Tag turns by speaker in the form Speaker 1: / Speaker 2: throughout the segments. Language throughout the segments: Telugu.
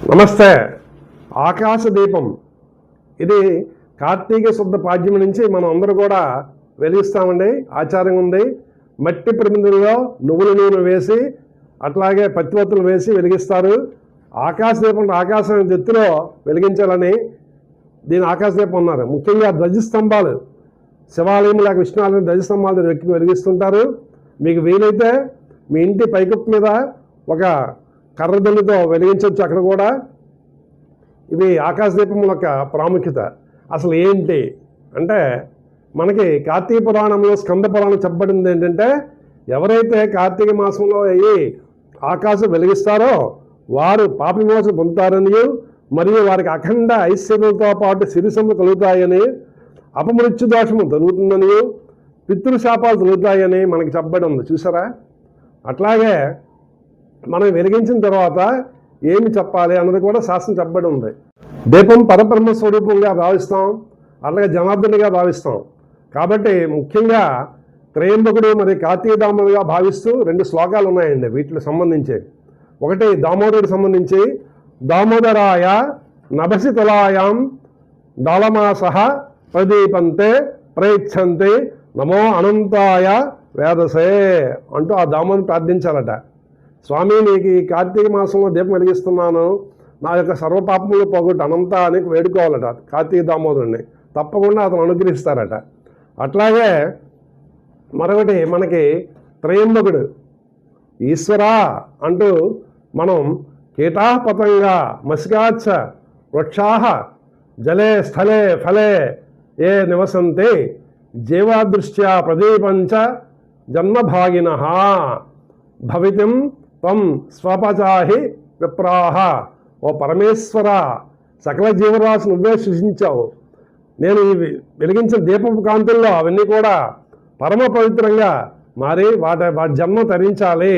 Speaker 1: నమస్తే. ఆకాశ దీపం ఇది కార్తీక శుద్ధ పాడ్యం నుంచి మనం అందరూ కూడా వెలిగిస్తామండి. ఆచారం ఉంది. మట్టి ప్రమిదల్లో నువ్వుల నూనె వేసి అట్లాగే పత్తివత్తులు వేసి వెలిగిస్తారు. ఆకాశ దీపం ఆకాశం ఎత్తులో వెలిగించాలని దీని ఆకాశ దీపం ఉన్నారు. ముఖ్యంగా ధ్వజస్తంభాలు శివాలయం లేక విష్ణువాలయం ధ్వజస్తంభాలు వెలిగిస్తుంటారు. మీకు వీలైతే మీ ఇంటి పైకప్పు మీద ఒక కర్రదల్లితో వెలిగించవచ్చు. అక్కడ కూడా ఇవి ఆకాశ దీపం యొక్క ప్రాముఖ్యత అసలు ఏంటి అంటే, మనకి కార్తీక పురాణంలో స్కంద పురాణం చెప్పబడింది ఏంటంటే, ఎవరైతే కార్తీక మాసంలో అయ్యి ఆకాశం వెలిగిస్తారో వారు పాప విమోచన పొందుతారని, మరియు వారికి అఖండ ఐశ్వర్యంతో పాటు సిరిసములు కలుగుతాయని, అపమృత్యు దోషము జరుగుతుందని, పితృశాపాలు జరుగుతాయని మనకి చెప్పబడి ఉంది. చూసారా? అట్లాగే మనం వెలిగించిన తర్వాత ఏమి చెప్పాలి అన్నది కూడా శాస్త్రం చెప్పబడి ఉంది. దీపం పరబ్రహ్మ స్వరూపంగా భావిస్తాం, అలాగే జనార్దనుడిగా భావిస్తాం. కాబట్టి ముఖ్యంగా త్రయంబకుడు మరి కార్తీక దామోదరుగా భావిస్తూ 2 శ్లోకాలు ఉన్నాయండి వీటికి సంబంధించి. ఒకటి దామోదరుడికి సంబంధించి, దామోదరాయ నభసి తులాయాం దాళమాసహ ప్రదీపంతే ప్రయచ్చంతే నమో అనంతాయ వేదసే అంటూ ఆ దామోదరుని ప్రార్థించాలట. స్వామి, నీకు ఈ కార్తీక మాసంలో దీపం వెలిగిస్తున్నాను, నా యొక్క సర్వపాపములు పోగొట్టు అనంత అని వేడుకోవాలట కార్తీక దామోదరుడిని. తప్పకుండా అతను అనుగ్రహిస్తారట. అట్లాగే మరొకటి మనకి త్రయంబకుడు ఈశ్వరా అంటూ మనం కీటా పతంగా మసికాచ్చ వృక్షాహ జలే స్థలే ఫలే ఏ నివసంతే జీవాదృష్ట్యా ప్రదీపంచ జన్మభాగిన భవితం త్వం స్వపచాహి విప్రాహ. ఓ పరమేశ్వర, సకల జీవరాశి నువ్వే సృష్టించావు. నేను ఈ వెలిగించిన దీపపు కాంతుల్లో అవన్నీ కూడా పరమ పవిత్రంగా మారి వాటి జన్మ తరించాలి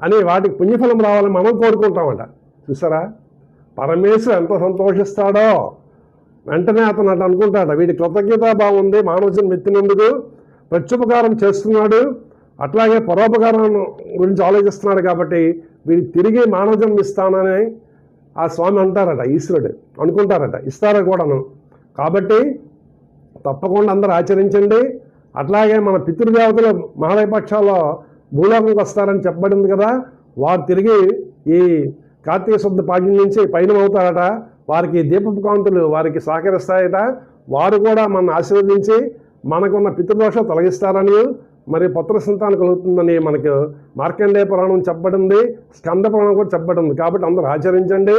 Speaker 1: అని, వాటికి పుణ్యఫలం రావాలని మనం కోరుకుంటామట. చూసారా? పరమేశ్వరు ఎంత సంతోషిస్తాడో. వెంటనే అతను అటు అనుకుంటాడ, వీడి కృతజ్ఞతాభావం ఉంది, మానవ జన్మ ఎత్తినందుకు ప్రత్యుపకారం చేస్తున్నాడు, అట్లాగే పరోపకారం గురించి ఆలోచిస్తున్నాడు, కాబట్టి వీడికి తిరిగి మానవ జన్మ ఇస్తానని ఆ స్వామి అంటారట, ఈశ్వరుడు అనుకుంటారట, ఇస్తారో కూడాను. కాబట్టి తప్పకుండా అందరూ ఆచరించండి. అట్లాగే మన పితృదేవతలు మహాలయ పక్షాల్లో భూలోకంకి వస్తారని చెప్పబడింది కదా, వారు తిరిగి ఈ కార్తీక శుద్ధ పాడ్యం నుంచి పయనం అవుతారట. వారికి దీపపు కాంతులు వారికి సహకరిస్తాయట. వారు కూడా మన ఆశీర్వదించి మనకున్న పితృదోషం తొలగిస్తారని, మరి పుత్ర సంతానం కలుగుతుందని మనకు మార్కండేయ పురాణం చెప్పబడింది, స్కంద పురాణం కూడా చెప్పబడింది. కాబట్టి అందరూ ఆచరించండి.